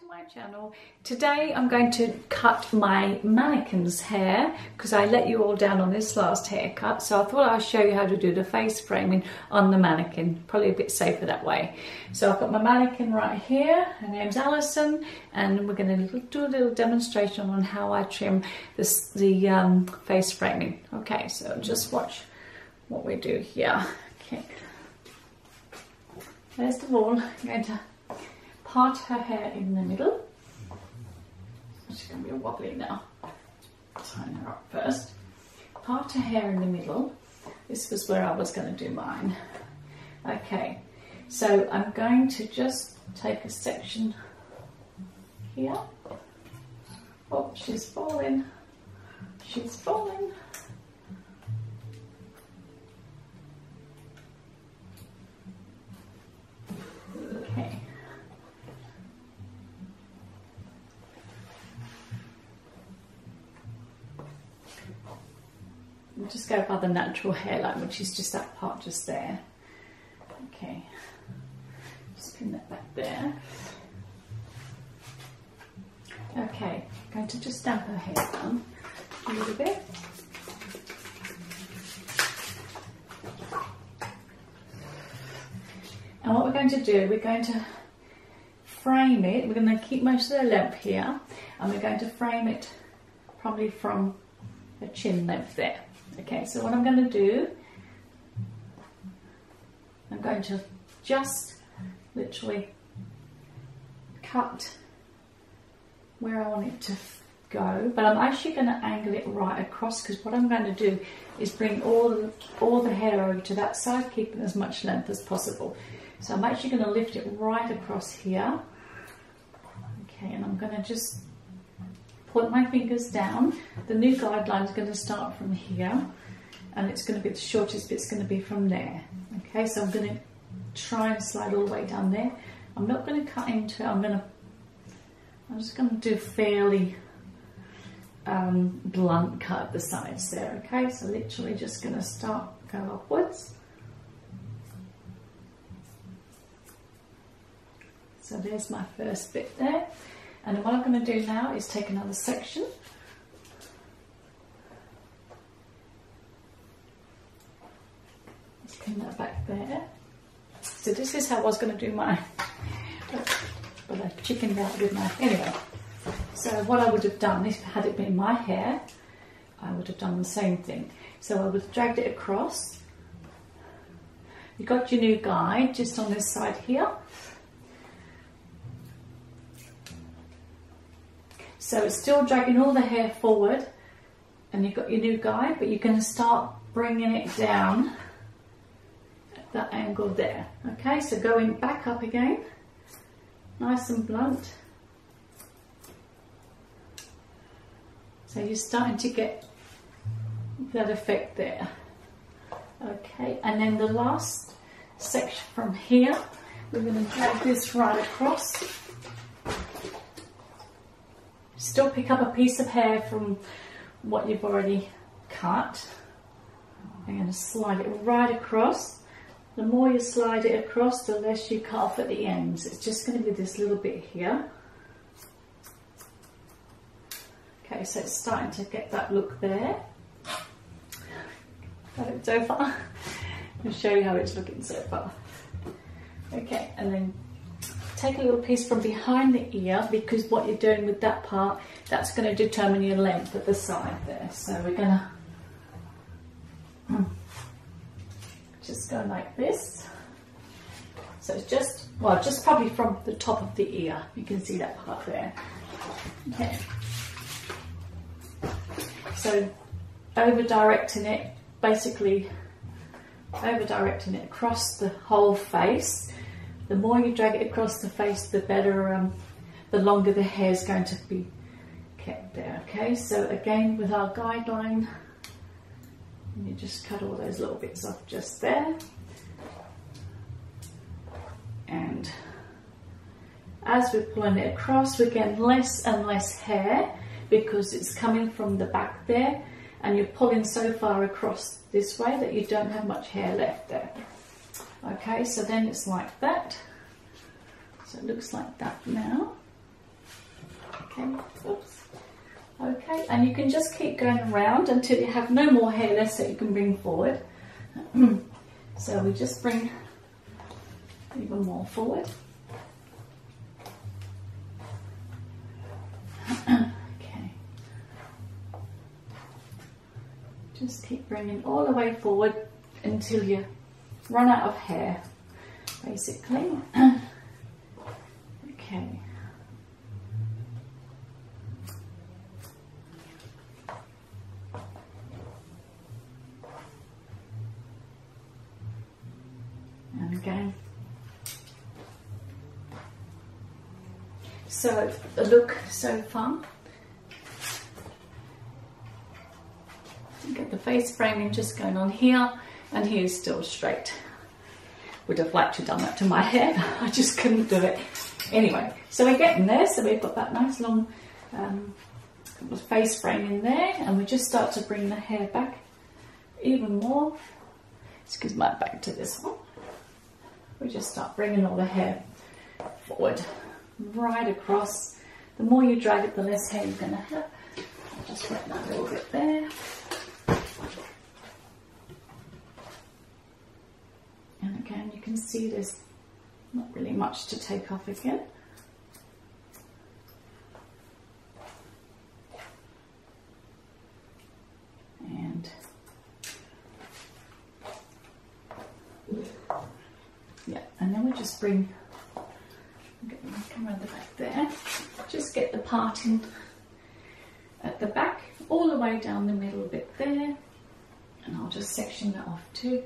to my channel. Today I'm going to cut my mannequin's hair because I let you all down on this last haircut, so I thought I'd show you how to do the face framing on the mannequin. Probably a bit safer that way. So I've got my mannequin right here. Her name's Alison, and we're going to do a little demonstration on how I trim this, the face framing. Okay, so just watch what we do here. Okay. First of all, I'm going to part her hair in the middle. She's going to be wobbly now. Tighten her up first. Part her hair in the middle. This was where I was going to do mine. Okay, so I'm going to just take a section here. Oh, she's falling. She's falling. Okay. We'll just go by the natural hairline, which is just that part just there. Okay. Just pin that back there. Okay, I'm going to just damp her hair down a little bit. And what we're going to do, we're going to frame it. We're going to keep most of the length here, and we're going to frame it probably from the chin length there. Okay, so what I'm going to do, I'm going to just literally cut where I want it to go, but I'm actually going to angle it right across, because what I'm going to do is bring all the hair over to that side, keeping as much length as possible. So I'm actually going to lift it right across here. Okay, and I'm going to just point my fingers down. The new guideline is going to start from here, and it's going to be the shortest bit's going to be from there. Okay, so I'm going to try and slide all the way down there. I'm not going to cut into it. I'm just going to do fairly blunt cut at the sides there. Okay, so literally just going to start go upwards. So there's my first bit there. And then what I'm going to do now is take another section. Let's pin that back there. So this is how I was going to do mine. But I chickened out with my... Anyway, so what I would have done, if had it been my hair, I would have done the same thing. So I would have dragged it across. You got your new guide just on this side here. So it's still dragging all the hair forward, and you've got your new guide, but you're going to start bringing it down at that angle there. Okay, so going back up again, nice and blunt. So you're starting to get that effect there. Okay, and then the last section from here, we're going to drag this right across. Still pick up a piece of hair from what you've already cut. I'm going to slide it right across. The more you slide it across, the less you cut off at the ends. It's just going to be this little bit here. Okay, so it's starting to get that look there. Got it so far? I'll show you how it's looking so far. Okay, and then take a little piece from behind the ear, because what you're doing with that part, that's going to determine your length at the side there. So we're going to just go like this. So it's just, well, just probably from the top of the ear. You can see that part there. Okay. So over directing it, basically over directing it across the whole face. The more you drag it across the face, the better, the longer the hair is going to be kept there. Okay, so again with our guideline, you just cut all those little bits off just there. And as we're pulling it across, we're getting less and less hair because it's coming from the back there, and you're pulling so far across this way that you don't have much hair left there. Okay, so then it's like that. So it looks like that now. Okay, oops. Okay, and you can just keep going around until you have no more hair left, so you can bring forward. So we just bring even more forward. Okay. Just keep bringing all the way forward until you run out of hair, basically. Okay. And again. So the look so far. Get the face framing just going on here, and here's still straight. Would have liked to have done that to my hair, but I just couldn't do it. Anyway, so we're getting there. So we've got that nice long face frame in there, and we just start to bring the hair back even more. Excuse my back to this one. We just start bringing all the hair forward, right across. The more you drag it, the less hair you're going to have. I'll just put that a little bit there. And again, you can see there's not really much to take off again. And yeah, and then we just bring, come around the back there, just get the parting at the back, all the way down the middle a bit there, and I'll just section that off too.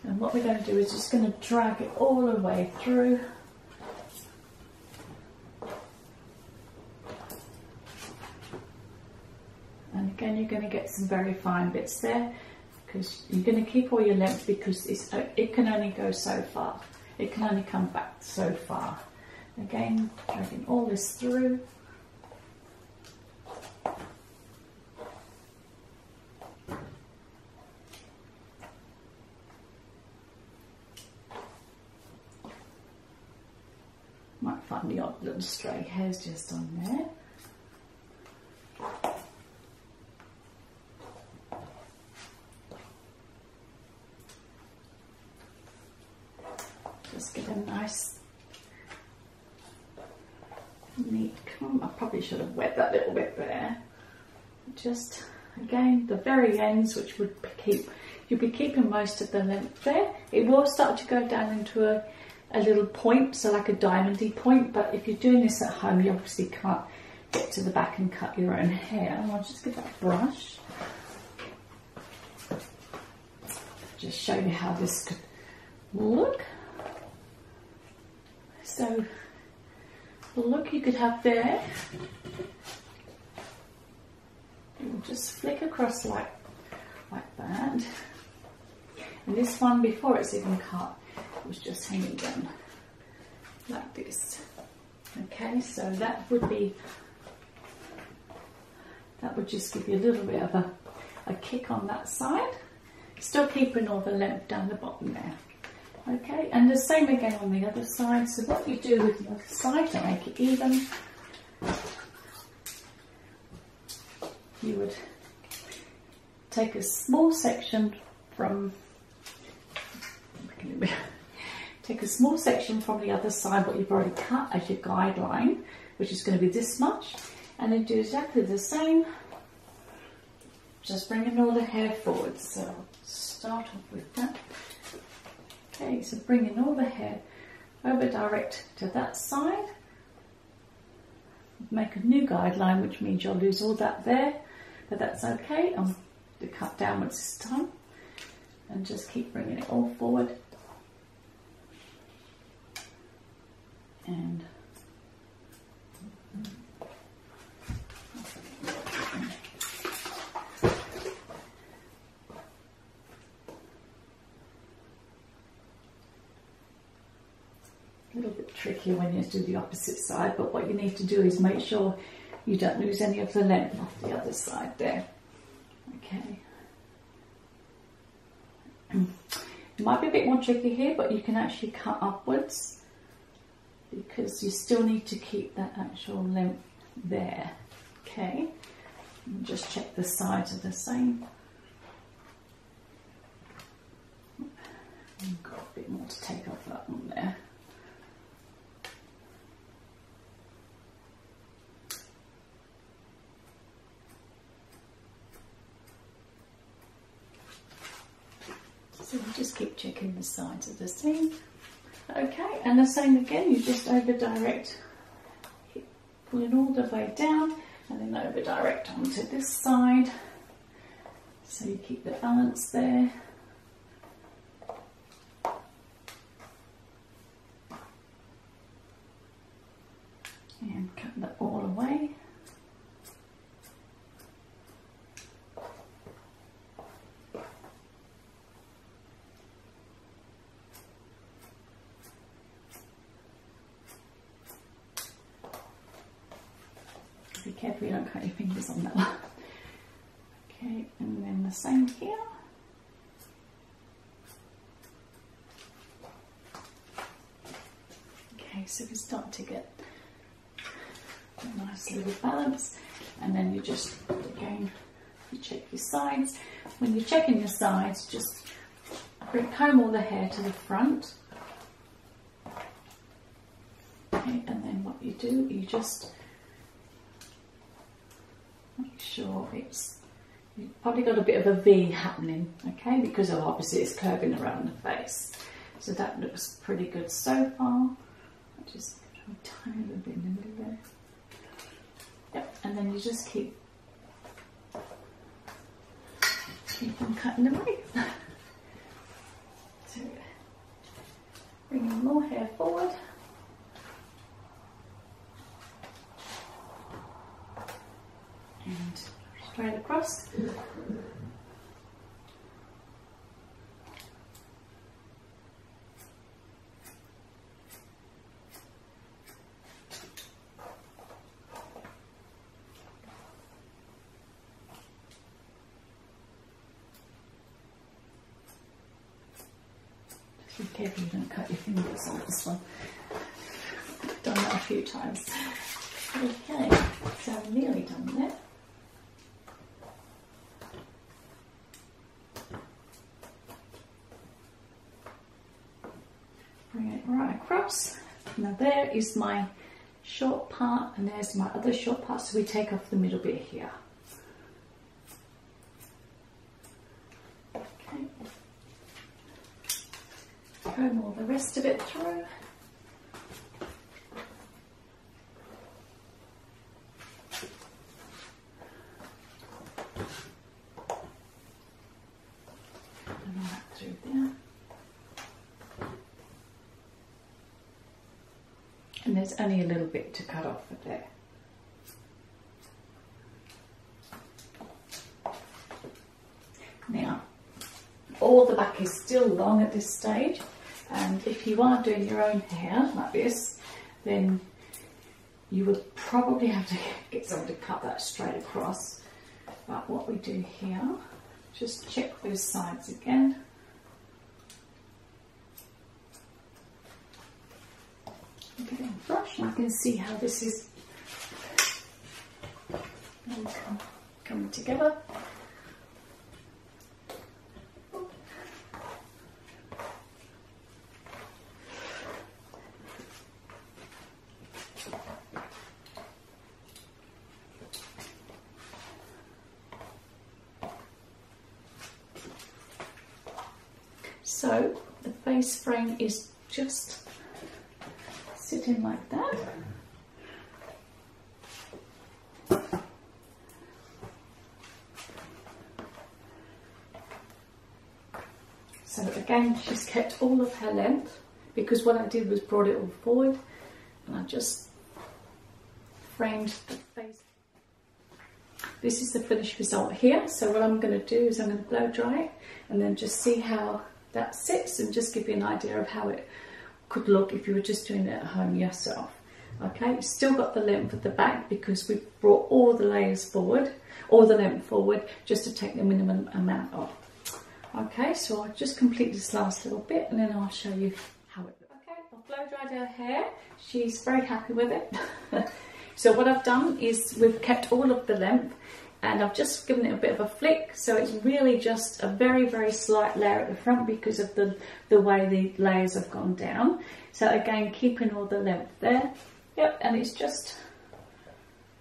And what we're going to do is just going to drag it all the way through. And again, you're going to get some very fine bits there, because you're going to keep all your length, because it can only go so far. It can only come back so far. Again, dragging all this through. Might find the odd little stray hairs just on there. Just get a nice, neat comb. I probably should have wet that little bit there. Just, again, the very ends, which would keep, you'll be keeping most of the length there. It will start to go down into a little point, so like a diamondy point, but if you're doing this at home, you obviously can't get to the back and cut your own hair. I'll just get that brush. Just show you how this could look. So the look you could have there, you'll just flick across like that. And this one, before it's even cut, was just hanging down like this. Okay, so that would just give you a little bit of a kick on that side, still keeping all the length down the bottom there. Okay, and the same again on the other side. So what you do with the other side to make it even, you would take a small section from the other side, what you've already cut, as your guideline, which is going to be this much, and then do exactly the same, just bringing all the hair forward. So I'll start off with that. Okay, so bringing all the hair over direct to that side, make a new guideline, which means you'll lose all that there, but that's okay. I'm going to cut downwards this time, and just keep bringing it all forward. And a little bit tricky when you do the opposite side, but what you need to do is make sure you don't lose any of the length off the other side there. Okay. It might be a bit more tricky here, but you can actually cut upwards because you still need to keep that actual length there. Okay, and just check the sides are the same. I've got a bit more to take off that one there. So we'll just keep checking the sides are the same. Okay, and the same again, you just over direct, pull it all the way down and then over direct onto this side. So you keep the balance there. And cut that all away. Be careful you don't cut your fingers on that one. Okay, and then the same here. Okay, so we start to get a nice little balance, and then you just, again, you check your sides. When you're checking your sides, just comb all the hair to the front. Okay, and then what you do, you just make sure you've probably got a bit of a V happening, okay, because obviously it's curving around the face. So that looks pretty good so far. I just try a tiny little bit in the middle there. Yep, and then you just keep on cutting away. So bringing more hair forward. And straight across. Be careful you don't cut your fingers on this one. I've done that a few times. Okay, so I'm nearly done there. Bring it right across. Now there is my short part and there's my other short part, so we take off the middle bit here. Okay. Comb all the rest of it through. And all that through there. And there's only a little bit to cut off of there. Now, all the back is still long at this stage, and if you are doing your own hair like this, then you would probably have to get someone to cut that straight across. But what we do here, just check those sides again. Get a brush, and you can see how this is coming together. So the face frame is just sitting like that. So again, she's kept all of her length, because what I did was brought it all forward and I just framed the face. This is the finished result here. So what I'm going to do is I'm going to blow dry it and then just see how that sits and just give you an idea of how it could look if you were just doing it at home yourself. Okay, it's still got the length at the back because we brought all the layers forward, all the length forward, just to take the minimum amount off. Okay, so I'll just complete this last little bit and then I'll show you how it looks. Okay, I'll blow dry dyed her hair. She's very happy with it. So what I've done is we've kept all of the length, and I've just given it a bit of a flick, so it's really just a very, very slight layer at the front because of the way the layers have gone down. So again, keeping all the length there. Yep, and it's just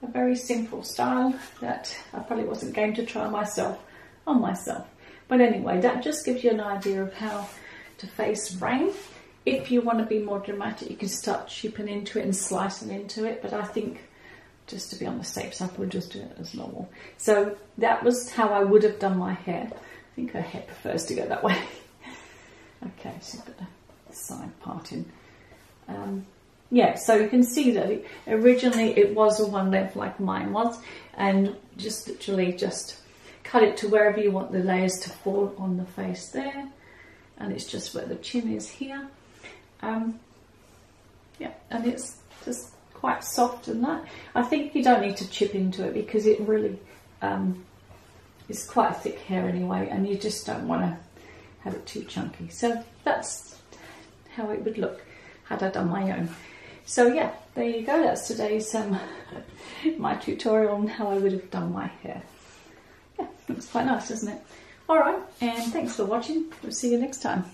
a very simple style that I probably wasn't going to try myself on myself. But anyway, that just gives you an idea of how to face rain. If you want to be more dramatic, you can start chipping into it and slicing into it, but I think just to be on the safe side, we'll just do it as normal. So that was how I would have done my hair. I think her hair prefers to go that way. Okay, so put the side part in. Yeah, so you can see that originally it was a one length like mine was, and just literally just cut it to wherever you want the layers to fall on the face there, and it's just where the chin is here. Yeah, and it's just quite soft and that. I think you don't need to chip into it because it really is quite a thick hair anyway, and you just don't want to have it too chunky. So that's how it would look had I done my own. So yeah, there you go. That's today's my tutorial on how I would have done my hair. Yeah, looks quite nice, doesn't it? All right, and thanks for watching. We'll see you next time.